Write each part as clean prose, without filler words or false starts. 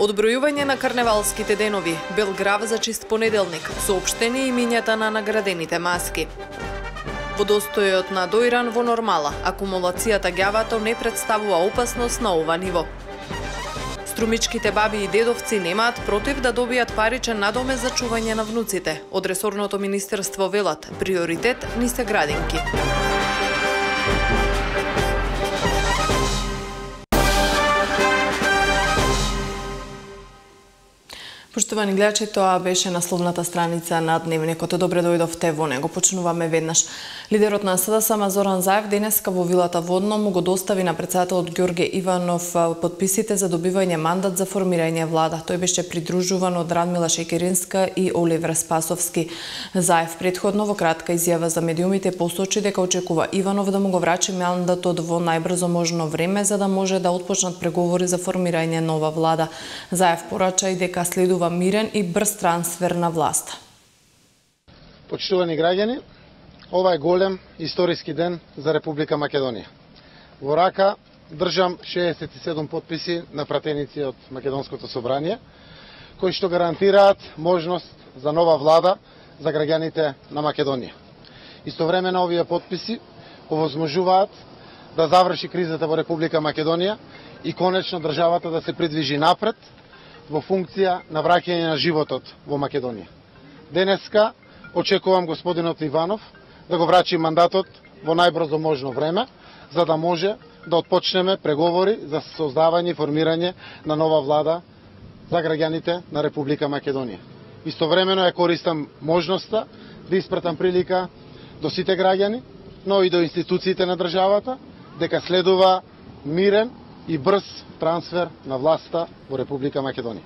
Одбројување на карневалските денови, Белграв за чист понеделник, соопштени имињата на наградените маски. Водостојот на Дојран во нормала, акумулацијата ѓавато не представува опасност на ова ниво. Струмичките баби и дедовци немаат против да добијат паричен надомест за чување на внуците. Од ресорното министерство велат, приоритет ни се градинки. Поштовани гледачи, тоа беше насловната страница на Дневникот. Добре дојдовте во него. Почнуваме веднаш. Лидерот на СДСМ Зоран Заев денеска во вилата Водно му го достави на претседателот Ѓорѓе Иванов подписите за добивање мандат за формирање влада. Тој беше придружуван од Радмила Шекеринска и Оливер Спасовски. Заев претходно во кратка изјава за медиумите посочи дека очекува Иванов да му го врачи мандатот во најбрзо можно време за да може да отпочнат преговори за формирање нова влада. Заев порача и дека следува мирен и брз трансфер на власта. Почитувани граѓани, ова е голем историски ден за Република Македонија. Во рака држам 67 подписи на пратеници од Македонското собрание, кои што гарантираат можност за нова влада за граѓаните на Македонија. Истовремено овие подписи овозможуваат да заврши кризата во Република Македонија и конечно државата да се придвижи напред во функција на враќање на животот во Македонија. Денеска очекувам господинот Иванов да го врачи мандатот во најбрзо можно време, за да може да отпочнеме преговори за создавање и формирање на нова влада за граѓаните на Република Македонија. Истовремено ја користам можноста да испратам прилика до сите граѓани, но и до институциите на државата, дека следува мирен и брз трансфер на власта во Република Македонија.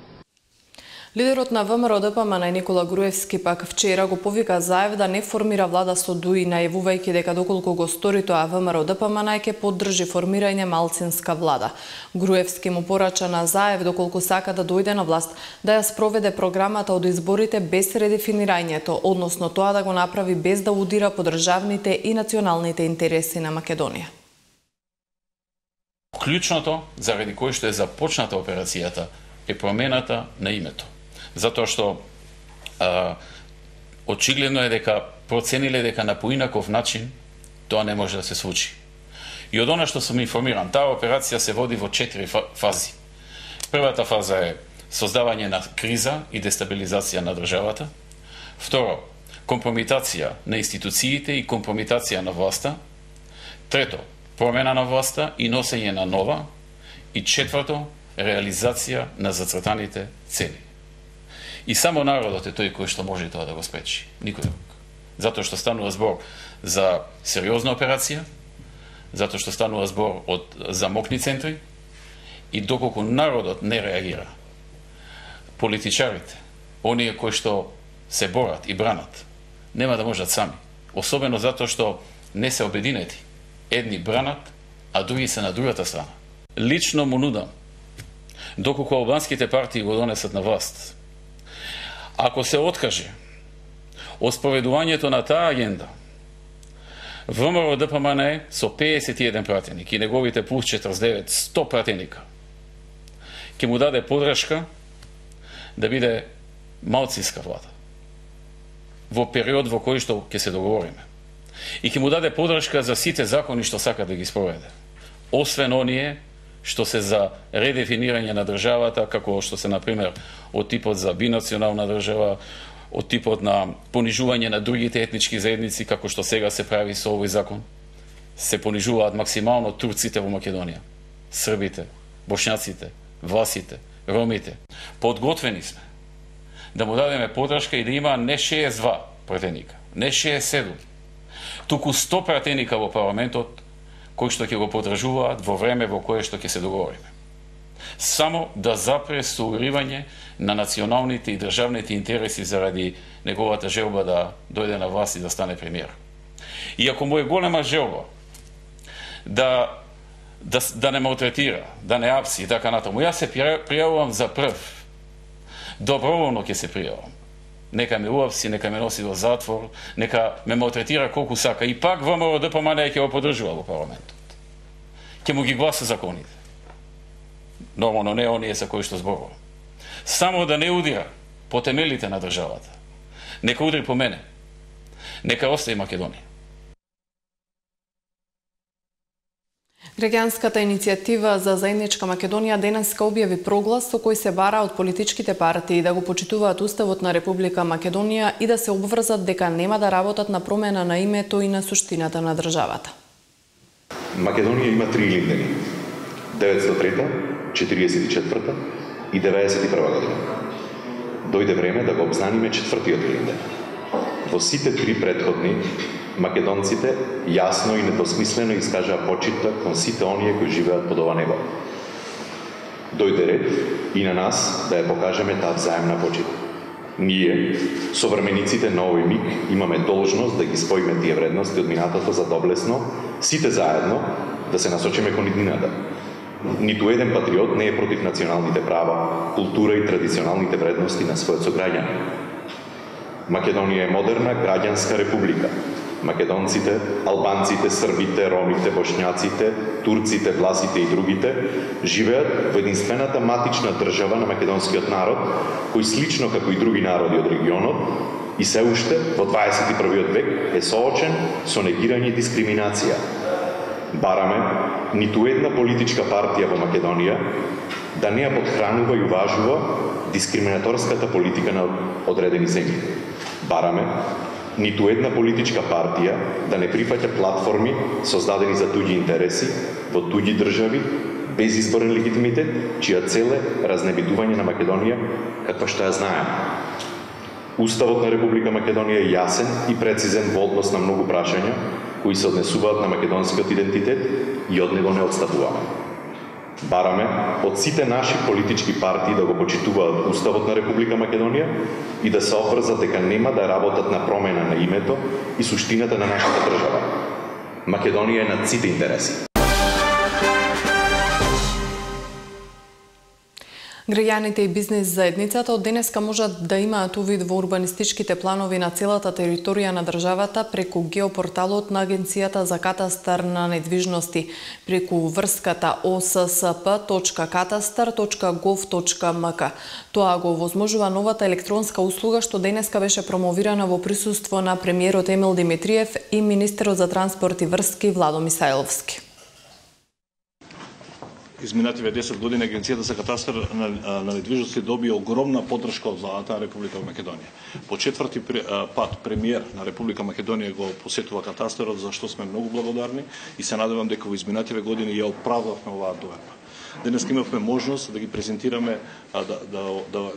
Лидерот на ВМРО ДПМН Никола Груевски пак вчера го повика Заев да не формира влада со ДУИ, најавувајќи дека доколку го стори тоа ВМРО ДПМН ќе поддржи формирање малцинска влада. Груевски му порача на Заев доколку сака да дојде на власт да ја спроведе програмата од изборите без редефинирањето, односно тоа да го направи без да удира по државните и националните интереси на Македонија. Клучното заради кој што е започната операцијата е промената на името. Затоа што очигледно е дека процениле дека на поинаков начин тоа не може да се случи. И од она што сум информиран, таа операција се води во 4 фази. Првата фаза е создавање на криза и дестабилизација на државата. Второ, компрометација на институциите и компрометација на власта. Трето, промена на власта и носење на нова. И четврто, реализација на зацртаните цели. И само народот е тој кој што може тоа да го спречи. Никој друг. Затоа што станува збор за сериозна операција, затоа што станува збор за мокни центри, и доколку народот не реагира, политичарите, оние кои што се борат и бранат, нема да можат сами. Особено затоа што не се обединети. Едни бранат, а други се на другата страна. Лично му нудам, доколку албанските партии го донесат на власт, ако се откаже од спроведувањето на таа агенда, ВМРО ДПМН со 51 пратеник и неговите плюс 49, 100 пратеника, ќе му даде подршка да биде малцинска влада во период во кој што ќе се договориме. И ќе му даде подршка за сите закони што сака да ги спроведе. Освен оние што се за редефинирање на државата, како што се, например, од типот за бинационална држава, од типот на понижување на другите етнички заедници, како што сега се прави со овој закон. Се понижуваат максимално турците во Македонија, србите, бошњаците, власите, ромите. Подготвени сме да му дадеме подршка и да има не 62 пратеника, не 67, туку 100 пратеника во парламентот, кои што ќе го подржуваат во време во кое што ќе се договориме. Само да запре соуривање на националните и државните интереси заради неговата желба да дојде на власт и да стане премиер. И ако му е голема желба да не малтретира, да не апси и така натаму, јас се пријавувам за прв. Доброволно ќе се пријавам. Нека ме уапси, нека ме носи до затвор, нека ме малтретира колку сака. И пак ВМРО ДПМН ќе го поддржува во парламентот. Ќе му ги гласа законите. Нормално не оние за кои што зборувам. Само да не удира по темелите на државата. Нека удри по мене. Нека остави Македонија. Граѓанската иницијатива за заедничка Македонија денеска објави проглас со кој се бара од политичките партии да го почитуваат Уставот на Република Македонија и да се обврзат дека нема да работат на промена на името и на суштината на државата. Македонија има 3 илиндени. 903, 44 и 91 година. Дојде време да го обзнаниме четвртиот илинден. Во сите 3 претходни, македонците јасно и недосмислено искажаа почит кон сите оние кои живеат под ова небо. Дојде ред и на нас да ја покажеме таа взаемна почит. Ние, современиците на овој миг, имаме должност да ги споиме тие вредности од минатото за доблесно, сите заедно, да се насочиме кон иднината. Ниту еден патриот не е против националните права, култура и традиционалните вредности на својот сограѓанин. Македонија е модерна граѓанска република. Македонците, албанците, србите, ромите, бошњаците, турците, власите и другите живеат во единствената матична држава на македонскиот народ, кој слично како и други народи од регионот и се уште во 21. век е соочен со негирање и дискриминација. Бараме ниту една политичка партија во Македонија да не ја подхранува и уважува дискриминаторската политика на одредени земји. Бараме ниту една политичка партија да не прифаќа платформи создадени за туѓи интереси во туѓи држави без изборен легитимитет, чија цел е разнебитување на Македонија каква што ја знаеме. Уставот на Република Македонија е јасен и прецизен во однос на многу прашања кои се однесуваат на македонскиот идентитет и од него не отстапуваме. Бараме од сите наши политички партии да го почитуваат Уставот на Република Македонија и да се обврзат дека нема да работат на промена на името и суштината на нашата држава. Македонија е над сите интереси. Граѓаните и бизнес заедницата од денеска можат да имаат увид во урбанистичките планови на целата територија на државата преку геопорталот на Агенцијата за катастар на недвижности, преку врската ossp.katastar.gov.mk. Тоа го овозможува новата електронска услуга што денеска беше промовирана во присуство на премиерот Емил Димитриев и министерот за транспорт и врски Владо Мисајловски. Изминативе 10 години Агенцијата за катастар на недвижности доби огромна поддршка од владата на Република Македонија. По четврти пат премиер на Република Македонија го посетува катастарот, за што сме многу благодарни и се надевам дека во изминативе години ја оправдавме оваа дојдба. Денес имавме можност да ги презентираме да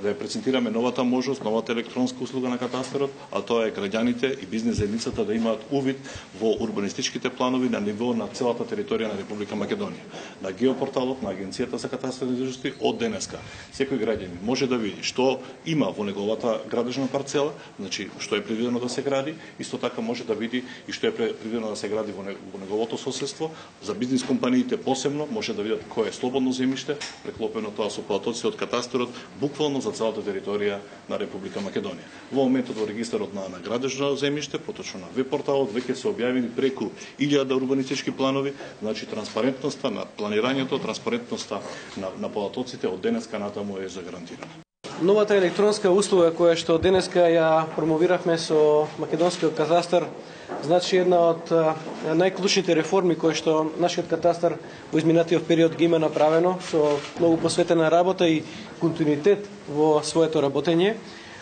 ја презентираме новата можност, новата електронска услуга на катастарот, а тоа е граѓаните и бизнес заедницата да имаат увид во урбанистичките планови на ниво на целата територија на Република Македонија. На геопорталот на Агенцијата за катастар на недвижности од денеска секој граѓанин може да види што има во неговата градежна парцела, значи што е предвидено да се гради, исто така може да види и што е предвидено да се гради во неговото соседство. За бизнис компаниите посебно може да видат кој е слободно земјиште, преклопено тоа со платоците од катастарот, буквално за целата територија на Република Македонија. Во моментот во регистарот на градежно земјиште, поточно на веб-порталот, веќе се објавени преку 1000 урбанистички планови, значи транспарентноста на планирањето, транспарентноста на платоците од денеска натаму е загарантирана. Новата електронска услуга која што денеска ја промовиравме со македонскиот катастар, значи една од најклучните реформи кои што нашиот катастар во изминатиот период ги има направено со многу посветена работа и континуитет во своето работење,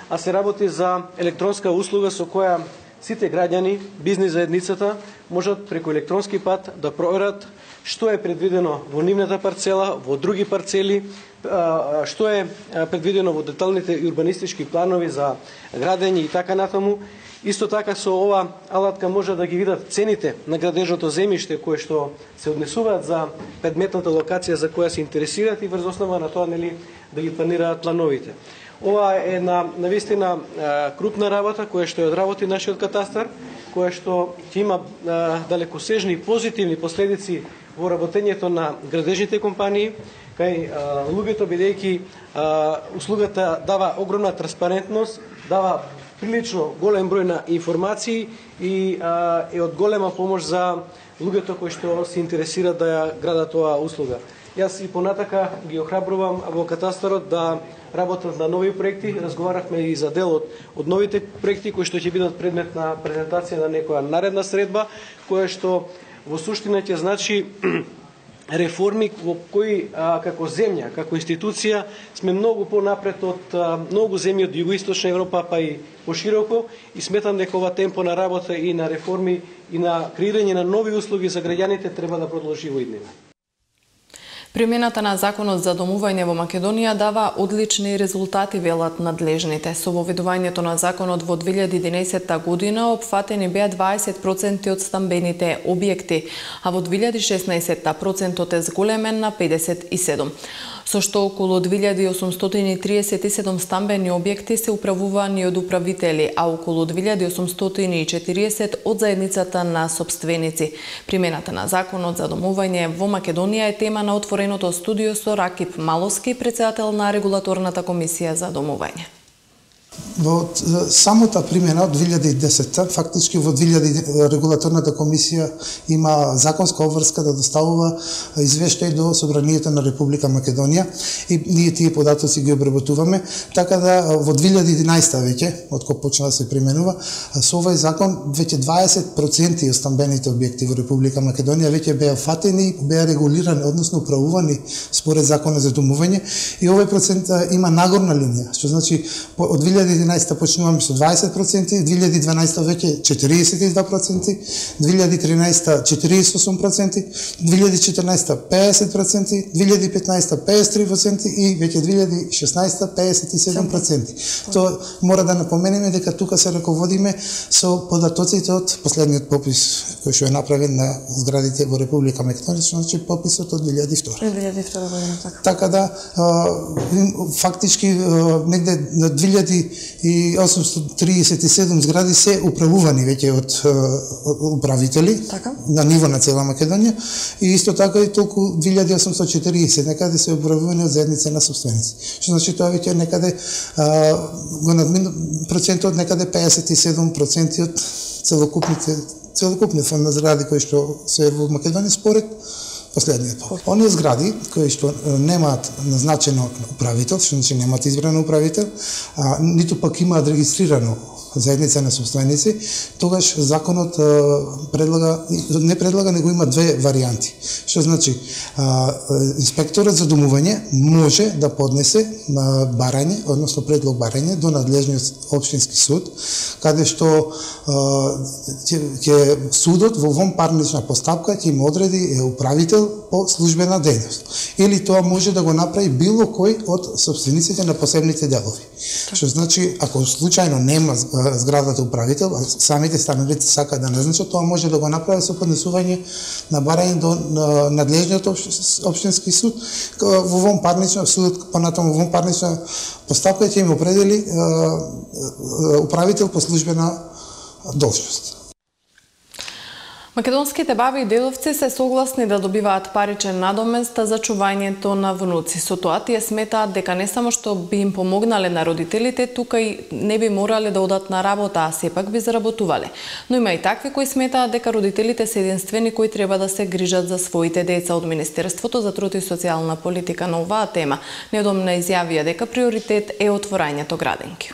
а се работи за електронска услуга со која сите граѓани, бизнис заедницата можат преку електронски пат да проверат што е предвидено во нивната парцела, во други парцели, што е предвидено во деталните урбанистички планови за градење и така натаму. Исто така со ова алатка може да ги видат цените на градежното земјиште кои што се однесуваат за предметната локација за која се интересираат и врз основа на тоа да ги планираат плановите. Ова е една навистина крупна работа која што ја одработи нашиот катастар, која што ќе има далекосежни и позитивни последици во работењето на градежните компании, кај луѓето, бидејќи услугата дава огромна транспарентност, дава прилично голем број на информации и е од голема помош за луѓето кои што се интересираат да ја градат оваа услуга. Јас и понатака ги охрабрувам во катастарот да работат на нови проекти. Разговарахме и за дел од новите проекти кои што ќе бидат предмет на презентација на некоја наредна средба, која што во суштина ќе значи реформи во кои како земја, како институција сме многу понапред од многу земји од југоисточна Европа, па и пошироко, и сметам дека ова темпо на работа и на реформи и на креирање на нови услуги за граѓаните треба да продолжи во иднина. Примената на законот за домување во Македонија дава одлични резултати, велат надлежните. Со воведувањето на законот во 2011 година опфатени беа 20% од стамбените објекти, а во 2016 процентот е зголемен на 57%. Со што околу 2837 стамбени објекти се управувани од управители, а околу 2840 од заедницата на сопственици. Примената на законот за домување во Македонија е тема на отвореното студио со Ракип Маловски, председател на Регулаторната комисија за домување. Во самата примена од 2010, фактички во 2000 Регулаторната комисија има законска обврска да доставува извештај до Собранието на Република Македонија и ние тие податоци ги обработуваме, така да во 2011 веќе, од кога почна да се применува, со овој закон веќе 20% од стамбените објекти во Република Македонија веќе беа фатени, беа регулирани, односно управувани според законот за домување, и овој процент има нагорна линија, што значи од 2011 почнуваме со 20%, 2012 веќе 42%, 2013 48%, 2014 50%, 2015 53% и веќе 2016 57%. Тоа мора да напоменеме дека тука се раководиме со податоците од последниот попис кој што е направен на зградите во Република Македонија, значи пописот од 2002 година. Така да фактички негде на 2837 згради се управувани веќе од управители на ниво на цела Македонија и исто така и толку 2840 некаде се управувани од заедница на собственици. Што значи тоа веќе некаде го надмина процентот некаде 57% од целокупниот фонд на згради кои што се во Македонија според последниот попис. Оние згради кои што немаат назначено управител, што значи немаат избран управител, ниту пак имаат регистрирано заедница на собственици, тогаш законот не предлага, него има две варијанти. Што значи, инспекторот за домување може да поднесе барање, односно предлог барање до надлежниот општински суд, каде што ќе судот во вонпарнична постапка ќе им одреди управител по службена дејност. Или тоа може да го направи било кој од собствениците на посебните делови. Што значи, ако случајно нема зградата управител, а самите становици сакаат да назначат, тоа може да го направи со поднесување на барање до надлежниот општински суд, во вонпарнична судот, понатаму во вонпарнична постапка ќе им определи управител по службена должност. Македонските баби и дедовци се согласни да добиваат паричен надомест за чувањето на внуци. Со тоа тие сметаат дека не само што би им помогнале на родителите, тука и не би морале да одат на работа, а сепак би заработувале. Но има и такви кои сметаат дека родителите се единствени кои треба да се грижат за своите деца. Од Министерството за труд и социјална политика на оваа тема недомна изјавија дека приоритет е отворањето градинки.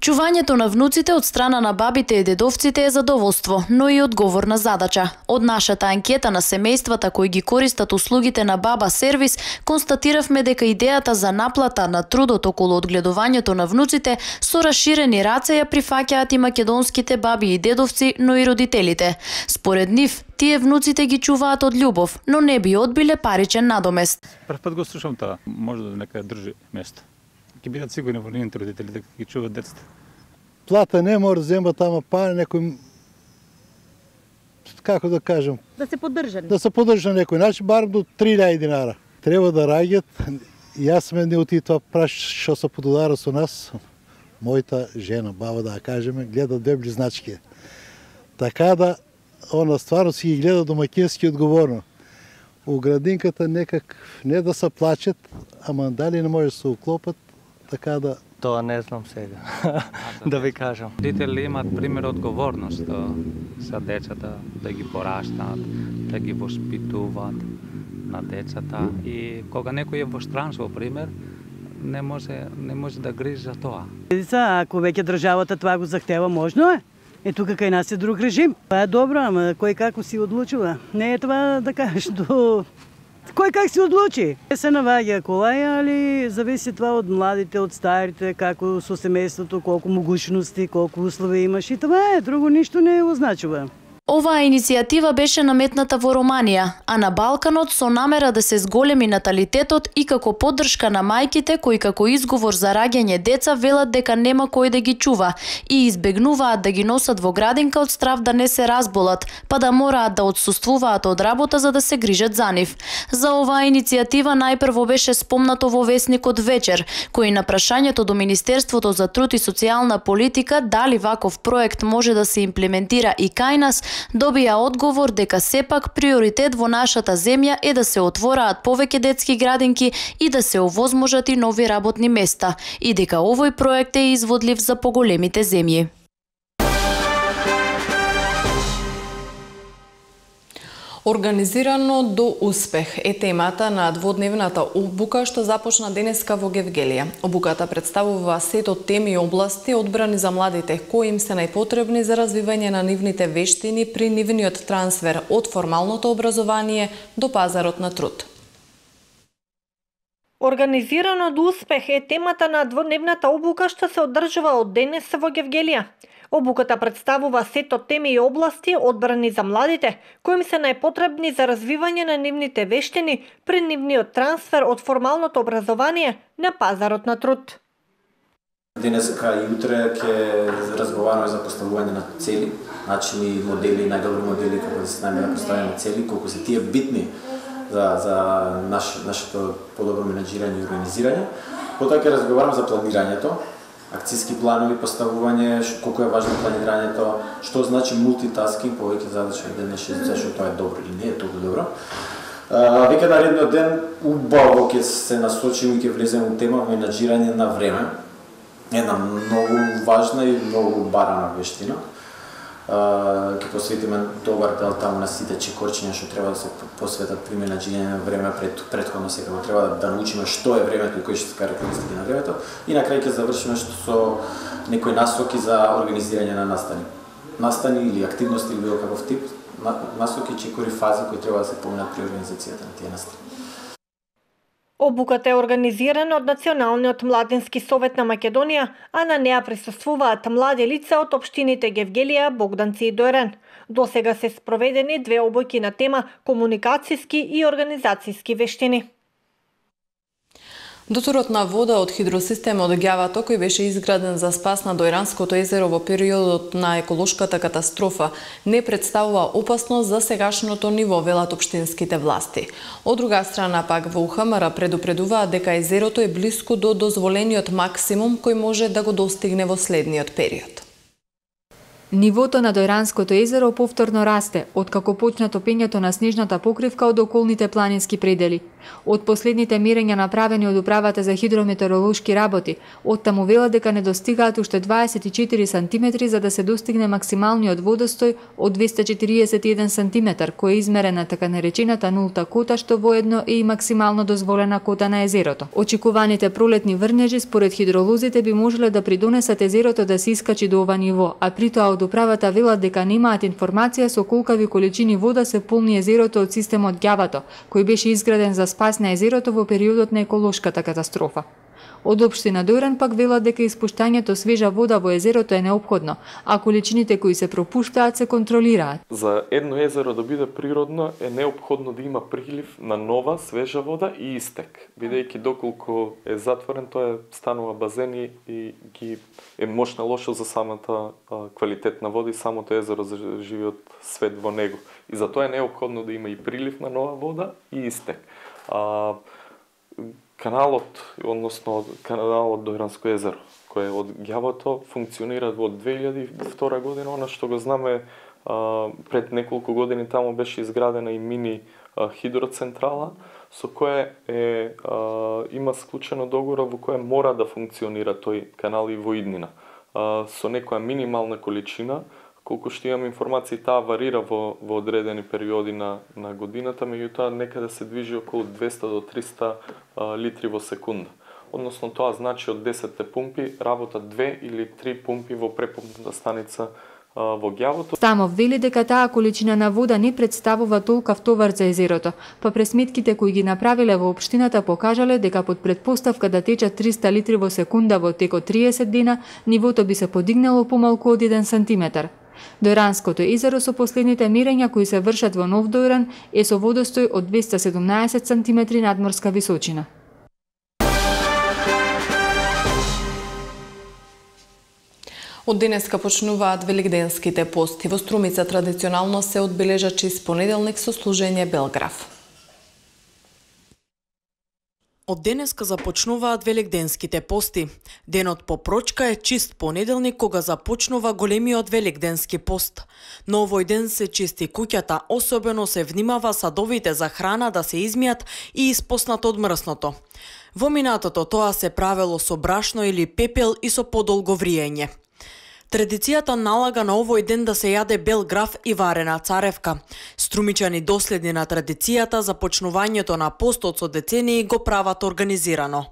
Чувањето на внуците од страна на бабите и дедовците е задоволство, но и одговорна задача. Од нашата анкета на семејствата кои ги користат услугите на Баба сервис, констатиравме дека идејата за наплата на трудот околу одгледувањето на внуците со расширени раце ја прифаќаат и македонските баби и дедовци, но и родителите. Според нив, тие внуците ги чуваат од љубов, но не би одбиле паричен надомест. Прв пат го слушам тоа, може да нека држи место. Ќе бидат сигурни во нивните родители дека ги чуваат децата. Плата не мора да земат, ама па некој, како да кажем, да се поддржани. Да се поддржа некој, значи барем до 3000 динара. Треба да раѓат. Јас ме не оти тоа праш што се подудара со нас. Мојата жена, баба да кажеме, гледа две близначки. Така да она стварно си ги гледа домаќински одговорно. У градинката некак не да се плачат, ама дали не може да се уклопат, така да... Тоа не знам сега, да ви кажам. Родители имат пример одговорност за децата, да ги пораштаат, да ги воспитуваат, на децата и кога некој е во странство, пример, не може да грижи за тоа. Ако веќе државата това го захтева, можно е. Тука кај нас е друг режим. Това е добро, ама кој како си одлучува. Не е това да кажеш до... Кој как си одлучи? Се наваѓа колаја, али зависи това од младите, од старите, како со семејството, колку могуćности, колку услови имаш и това е, друго ништо не означува. Оваа иницијатива беше наметната во Романија, а на Балканот со намера да се зголеми наталитетот и како поддршка на мајките кои како изговор за раѓање деца велат дека нема кој да ги чува и избегнуваат да ги носат во градинка од страв да не се разболат, па да мораат да отсуствуваат од работа за да се грижат за нив. За оваа иницијатива најпрво беше спомнато во весникот Вечер, кој на прашањето до Министерството за труд и социјална политика дали ваков проект може да се имплементира и кај нас, добија одговор дека сепак приоритет во нашата земја е да се отвораат повеќе детски градинки и да се овозможат и нови работни места и дека овој проект е изводлив за поголемите земји. Организирано до успех е темата на дводневната обука што започна денеска во Гевгелија. Обуката представува сет од теми и области одбрани за младите кои им се најпотребни за развивање на нивните вештини при нивниот трансфер од формалното образование до пазарот на труд. Организирано до успех е темата на дводневната обука што се одржува од денес во Гевгелија. Обуката представува сет од теми и области одбрани за младите, кои им се најпотребни за развивање на нивните вештини при нивниот трансфер од формалното образование на пазарот на труд. Денеска и утре ќе разговараме за поставување на цели, начини, модели, најдобри модели како да се најде поставување на цели, колку се тие битни за нашето подобро менеджирање и организирање. Потоа ќе разговараме за планирањето, акцијски планови, поставување, колку е важно планирањето, што значи мултитаскинг, повеќе задачи на денешен, зашто тоа е добро или не е толку добро. Веќе наредниот ден убаво ќе се насочиме и ќе влеземе во тема менеджирање на време. Една многу важна и многу барана вештина. Ќе посветиме добар дел таму на сите чекорчиња што треба да се посветат при менеджирање на време, претходно секако треба да научиме што е времето и кои што се карактеристики на времето и на крај ќе завршиме со некои насоки за организирање на настани. Настани или активности или било каков тип, насоки, чекори, фази кои треба да се поминат при организацијата на тие настани. Обуката е организирана од Националниот младински совет на Македонија, а на неа присуствуваат млади лица од општините Гевгелија, Богданци и Дојран. Досега се спроведени две обуки на тема комуникацијски и организацијски вештини. Доторот на вода од хидросистемот Ѓавато, кој беше изграден за спас на Дојранското езеро во периодот на еколошката катастрофа, не представува опасност за сегашното ниво, велат општинските власти. Од друга страна пак во УХМР предупредуваат дека езерото е блиску до дозволениот максимум кој може да го достигне во следниот период. Нивото на Дојранското езеро повторно расте, откако почна топењето на снежната покривка од околните планински предели. Од последните мерења направени од Управата за хидрометеоролошки работи, оттаму велат дека не достигаат уште 24 сантиметри за да се достигне максималниот водостој од 241 сантиметар, кој е измерена така наречената нулта кота, што воедно е и максимално дозволена кота на езерото. Очекуваните пролетни врнежи според хидролозите би можеле да придонесат езерото да се искачи до ова ниво, а притоа од управата велат дека немаат информација со колкави количини вода се полни езерото од системот Ѓавато, кој беше изграден за спас на езерото во периодот на еколошката катастрофа. Од општина Дојран пак велат дека испуштањето свежа вода во езерото е неопходно, а количините кои се пропуштаат се контролираат. За едно езеро да биде природно е неопходно да има прилив на нова свежа вода и истек, бидејќи доколку е затворен тоа станува базени и ги е мощно лошо за самата квалитет на вода и самото езеро за живиот свет во него. И затоа е неопходно да има и прилив на нова вода и истек. Каналот, односно каналот Дојранско езеро, кој е од Ѓавото, функционира во 2002 година, она што го знаме пред неколку години таму беше изградена и мини хидроцентрала, со кое има склучено договор во кој мора да функционира тој канал и во иднина, со некоја минимална количина колку што имам информации, таа варира во одредени периоди на годината, меѓутоа некаде се движи околу 200 до 300 литри во секунда. Односно тоа значи од 10 пумпи работат 2 или 3 пумпи во препомпната станица во Ѓавото. Стамов вели дека таа количина на вода не представува толкав товар за езерото, па пресметките кои ги направиле во општината покажале дека под предпоставка да течат 300 литри во секунда во текот 30 дена, нивото би се подигнало помалку од 1 сантиметар. Дојранското езеро со последните мерења кои се вршат во Нов Дојран е со водостој од 217 сантиметри надморска височина. Од денеска почнуваат великденските пости. Во Струмица традиционално се одбележа чист понеделник со служење Белграв. Од денеска започнуваат великденските пости. Денот по прочка е чист понеделник кога започнува големиот великденски пост. Но овој ден се чисти куќата, особено се внимава садовите за храна да се измијат и испоснат од мрсното. Во минатото тоа се правело со брашно или пепел и со подолго вриење. Традицијата налага на овој ден да се јаде бел граф и варена царевка. Струмичани доследни на традицијата започнувањето на постот со децении го прават организирано.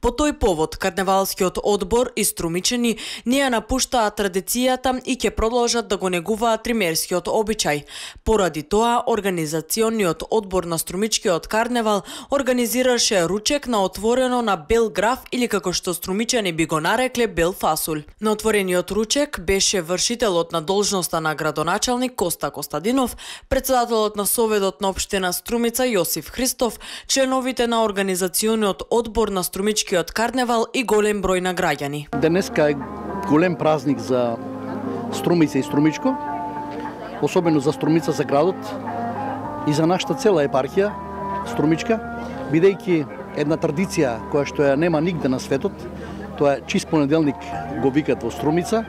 По тој повод, карневалскиот одбор и струмичани не ја напуштаат традицијата и ќе продолжат да го негуваат тримерскиот обичај. Поради тоа, организационниот одбор на струмичкиот карневал организираше ручек на отворено на бел граф или како што струмичани би го нарекле бел фасул. На отворениот ручек беше вршителот на должноста на градоначалник Коста Костадинов, председателот на Советот на општина Струмица Јосиф Христов, членовите на организациониот одбор на струмичкиот карневал и голем број на граѓани. Денеска е голем празник за Струмица и Струмичко, особено за Струмица, за градот и за нашата цела епархија Струмичка, бидејќи една традиција која што ја нема нигде на светот, тоа е чист понеделник го викат во Струмица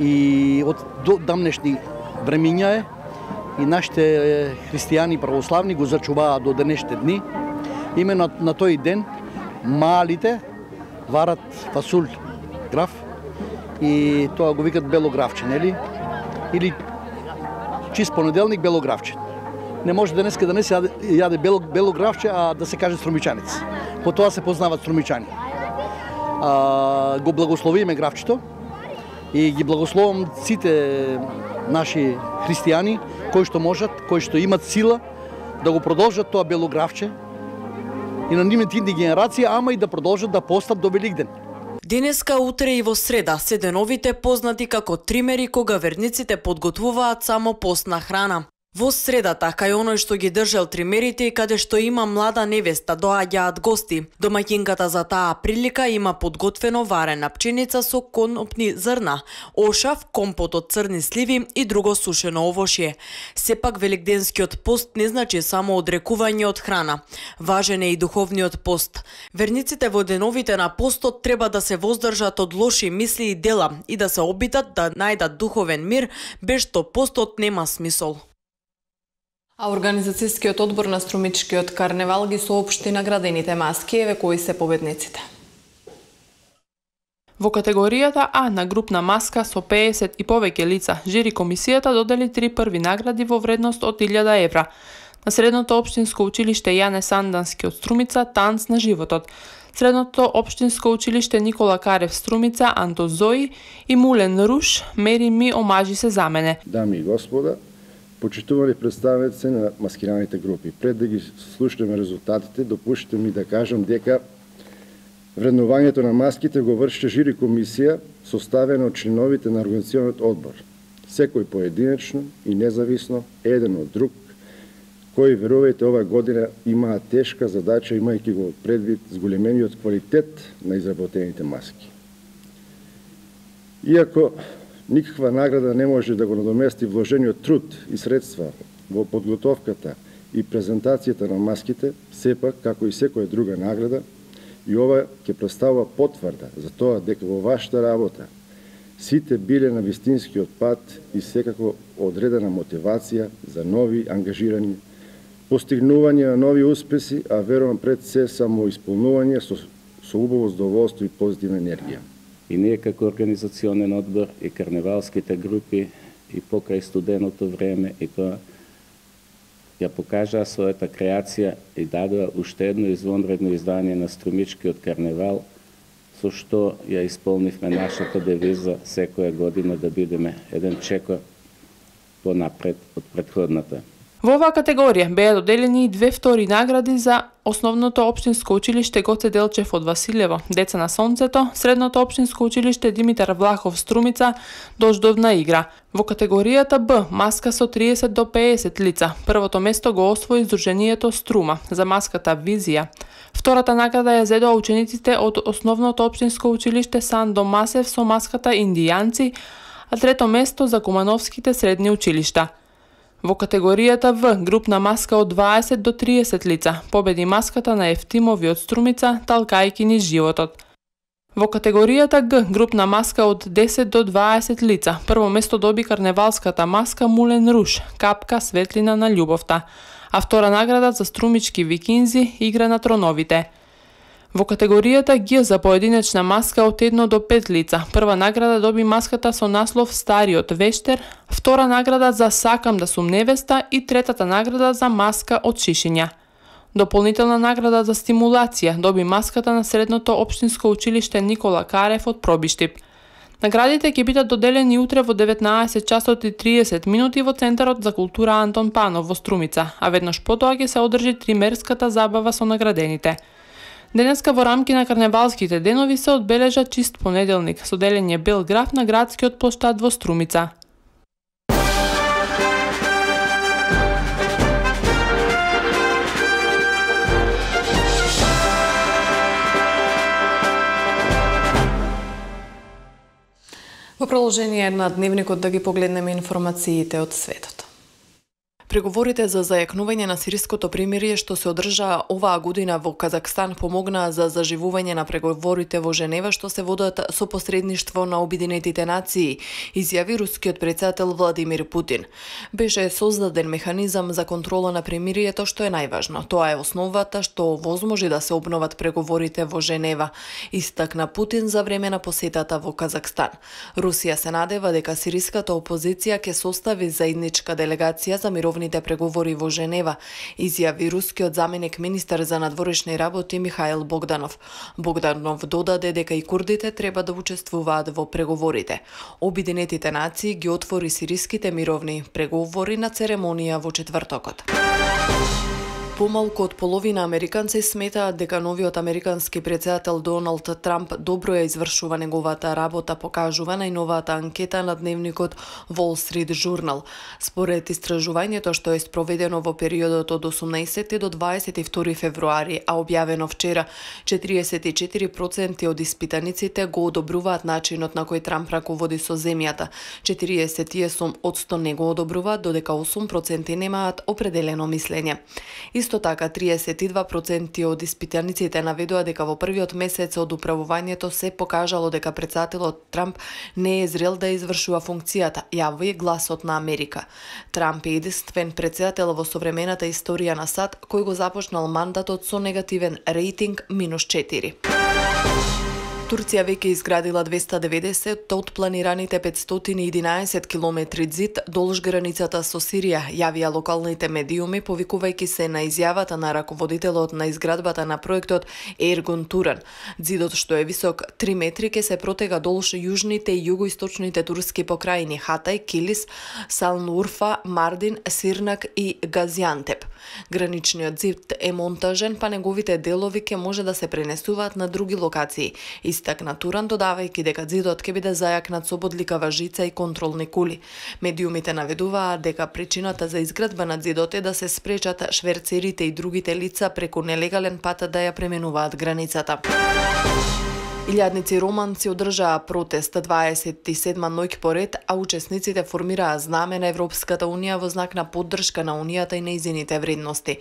и од дамнешни времиња е и нашите христијани православни го зачуваат до денешните дни. Именно на тој ден малите варат фасул граф и тоа го викат белографче, нели? Или чист понеделник белографче. Не може денеска да не се јаде белографче, а да се каже струмичанец. По тоа се познават струмичани. Го благословиме графчето и ги благословам сите наши христијани кои што можат, кои што имат сила да го продолжат тоа белографче и на нивните генерација, ама и да продолжат да постат до Великден. Денеска, утре и во среда се деновите познати како тримери, кога верниците подготвуваат само постна храна. Во средата, кај оној што ги држал тримерите и каде што има млада невеста, доаѓаат гости. Домаќинката за таа прилика има подготвено варена пченица со конопни зрна, ошав, компот од црни сливи и друго сушено овошје. Сепак великденскиот пост не значи само одрекување од храна. Важен е и духовниот пост. Верниците во деновите на постот треба да се воздржат од лоши мисли и дела и да се обидат да најдат духовен мир, без што постот нема смисол. А организацијскиот одбор на Струмичкиот карневал ги соопшти наградените маски, еве кои се победниците. Во категоријата А на групна маска со 50 и повеќе лица, жири комисијата додели 3 први награди во вредност од 1000 евра. На Средното општинско училиште Јане Сандански од Струмица танц на животот. Средното општинско училиште Никола Карев Струмица Анто Зои и Мулен Руш Мери ми омажи се за мене. Дами и господа, почитувани представници на маскираните групи, пред да ги слушнеме резултатите, допуштите ми да кажам дека вреднувањето на маските го врши жири комисија составена од членовите на организациониот одбор, секој поединечно и независно, еден од друг, кои, верувајте, ова година имаат тешка задача, имајќи го предвид зголемениот квалитет на изработените маски. Иако никаква награда не може да го надомести вложениот труд и средства во подготовката и презентацијата на маските, сепак, како и секоја друга награда, и ова ќе представува потврда за тоа дека во вашата работа сите биле на вистинскиот пат и секако одредена мотивација за нови ангажирање, постигнување на нови успеси, а верувам пред се само исполнување со убаво задоволство и позитивна енергија. И ние како организационен одбор и карневалските групи и покрај студеното време и тоа ја покажаа својата креација и дадоа уште едно извонредно издание на Струмичкиот карневал, со што ја исполнивме нашата девиза секоја година да бидеме еден чекор понапред од претходната. Во оваа категорија беа доделени и 2 втори награди за Основното општинско училиште Гоце Делчев од Василево, Деца на сонцето, Средното општинско училиште Димитар Влахов Струмица, Дождовна игра. Во категоријата Б, маска со 30 до 50 лица. Првото место го освои Сдруженијето Струма за маската Визија. Втората награда ја зедоа учениците од Основното општинско училиште Сандо Масев со маската Индијанци, а трето место за Кумановските средни училишта. Во категоријата В, групна маска од 20 до 30 лица, победи маската на Ефтимови од Струмица, талкајки ни животот. Во категоријата Г, групна маска од 10 до 20 лица, прво место доби карневалската маска Мулен Руш, капка светлина на љубовта, а втора награда за Струмички викинзи, игра на троновите. Во категоријата Г за поединечна маска од 1 до 5 лица, прва награда доби маската со наслов Стариот вештер, втора награда за Сакам да сум невеста и третата награда за маска од шишиња. Дополнителна награда за стимулација доби маската на Средното општинско училиште Никола Карев од Пробиштип. Наградите ќе бидат доделени утре во 19 часот и 30 минути во Центарот за култура Антон Панов во Струмица, а веднаш потоа ќе се одржи тримерската забава со наградените. Денеска во рамки на карневалските денови се одбележа чист понеделник со делење бел граф на градскиот плоштад во Струмица. Во продолжение на дневникот да ги погледнеме информациите од светот. Преговорите за зајакнување на сириското примирие што се одржаа оваа година во Казахстан помогнаа за заживување на преговорите во Женева што се водат со посредништво на Обединетите нации, изјави рускиот претседател Владимир Путин. Беше создаден механизам за контрола на примирието што е најважно. Тоа е основата што возможи да се обноват преговорите во Женева, истакна Путин за време на посетата во Казахстан. Русија се надева дека сириската опозиција ќе состави заедничка делегација за мировните преговори во Женева, изјави рускиот заменик министар за надворешни работи Михаил Богданов. Богданов додаде дека и курдите треба да учествуваат во преговорите. Обединетите нации ги отвори сириските мировни преговори на церемонија во четвртокот. Помалку од половина американци сметаат дека новиот американски претседател Доналд Трамп добро ја извршува неговата работа, покажува најновата анкета на дневникот Wall Street Journal. Според истражувањето што е спроведено во периодот од 18 до 22 февруари, а објавено вчера, 44% од испитаниците го одобруваат начинот на кој Трамп раководи со земјата. 48% не го одобруваат, додека 8% немаат определено мислење. Исто така, 32% од испитаниците наведува дека во првиот месец од управувањето се покажало дека претседателот Трамп не е зрел да извршува функцијата, јави Гласот на Америка. Трамп е единствен претседател во современата историја на САД кој го започнал мандатот со негативен рейтинг -4. Турција веќе изградила 290 од планираните 511 километри зид долж границата со Сирија, јавија локалните медиуми, повикувајќи се на изјавата на раководителот на изградбата на проектот Ергун Туран. Зидот, што е висок 3 метри, ке се протега долж јужните и југоисточните турски покрајни Хатај, Килис, Салнурфа, Мардин, Сирнак и Газиантеп. Граничниот зид е монтажен, па неговите делови ке може да се пренесуваат на други локации. Истакна Туран, додавајќи дека зидот ќе биде зајакнат со бодликава жица и контролни кули. Медиумите наведуваат дека причината за изградба на зидот е да се спречат шверцерите и другите лица преку нелегален пат да ја преминуваат границата. Илјадници романци одржаа протест 27 ноќ поред, а учесниците формираа знаме на Европската Унија во знак на поддршка на Унијата и нејзините вредности.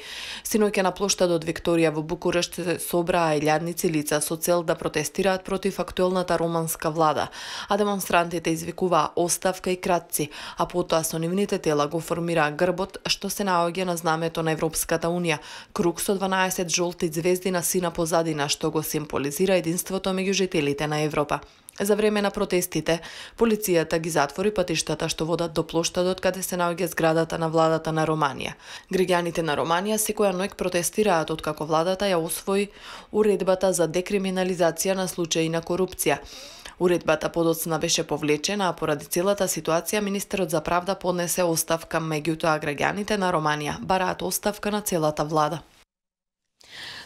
Синоќа на плоштадот Викторија во Букурешт се собраа илјадници лица со цел да протестираат против актуелната романска влада, а демонстрантите извикуваа оставка и кратци, а потоа со нивните тела го формираа грбот што се наоѓа на знамето на Европската Унија, круг со 12 жолти ѕвезди на сина позадина што го символизира единството меѓу меѓу жителите на Европа. За време на протестите, полицијата ги затвори патиштата што водат до плоштадот каде се наоѓа зградата на владата на Романија. Граѓаните на Романија секоја ноќ протестираат откако владата ја усвои уредбата за декриминализација на случаи на корупција. Уредбата подоцна беше повлечена, а поради целата ситуација министерот за правда поднесе оставка, меѓутоа граѓаните на Романија бараат оставка на целата влада.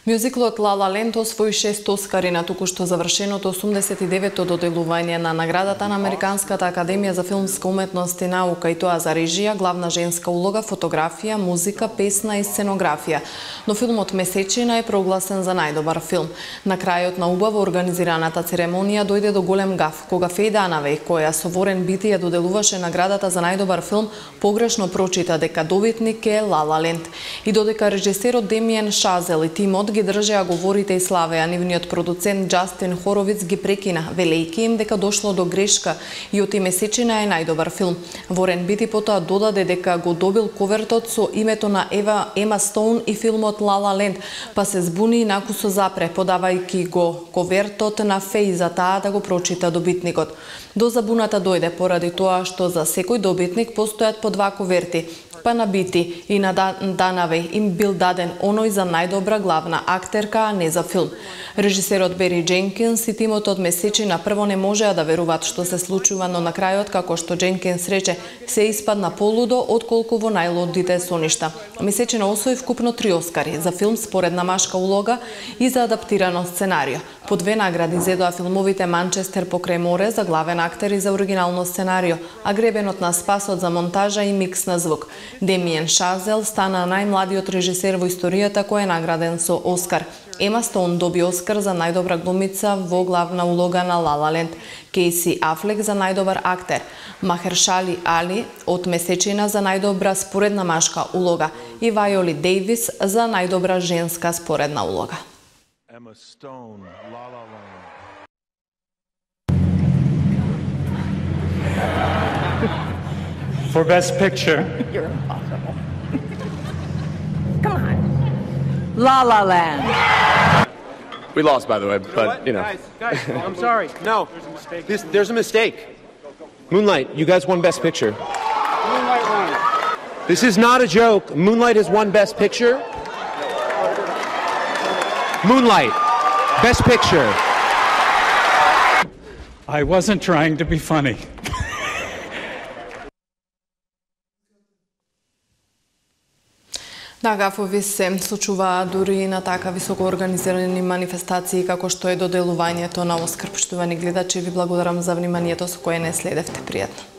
Мюзиклот La La Land освои 6 Оскари на току-што завршеното 89-то доделување на наградата на Американската академија за филмска уметност и наука, и тоа за режија, главна женска улога, фотографија, музика, песна и сценографија. Но филмот Месечина е прогласен за најдобар филм. На крајот на убаво организираната церемонија дојде до голем гаф, кога Феј Данавеј, која со Ворен Бити ја доделуваше наградата за најдобар филм, погрешно прочита дека добитник е La La Land. И додека режисерот Демиен Шазел и тимот ги држеа говорите и славеа, нивниот продуцент Џастин Хоровиц ги прекина, велејќи им дека дошло до грешка и оти Месечина е најдобар филм. Ворен Бити потоа додаде дека го добил ковертот со името на Ема Стоун и филмот La La Land, па се збуни и накусо запре, подавајќи го ковертот на Феј за таа да го прочита добитникот. До забуната дојде поради тоа што за секој добитник постојат по 2 коверти, па на Бити и на Данавеј им бил даден оној за најдобра главна актерка, а не за филм. Режисерот Бери Дженкинс и тимот од Месечина прво не можеа да веруваат што се случува, но на крајот, како што Дженкинс рече, се испадна полудо отколку во најлудите соништа. Месечина освои вкупно 3 Оскари за филм споредна машка улога и за адаптирано сценарио. По 2 награди зедоа филмовите Манчестер покрај море за главен актер и за оригинално сценарио, а Гребенот на спасот за монтажа и микс на звук. Демиен Шазел стана најмладиот режисер во историјата кој е награден со Оскар. Ема Стоун доби Оскар за најдобра глумица во главна улога на La La Land, Кейси Афлек за најдобар актер, Махершали Али од Месечина за најдобра споредна машка улога и Вајоли Дејвис за најдобра женска споредна улога. Emma Stone, La La Land. For Best Picture. You're impossible. Come on. La La Land. We lost, by the way, but, you know. Guys, I'm sorry. No, there's a mistake. Moonlight, you guys won Best Picture. Moonlight won. This is not a joke. Moonlight has won Best Picture. Moonlight, Best Picture. I wasn't trying to be funny. Гафови се случуваат дури на така високо организирани манифестации како што е доделувањето на Оскар. Поштовани гледачи, ви благодарам за вниманието со кое не следевте. Пријатно.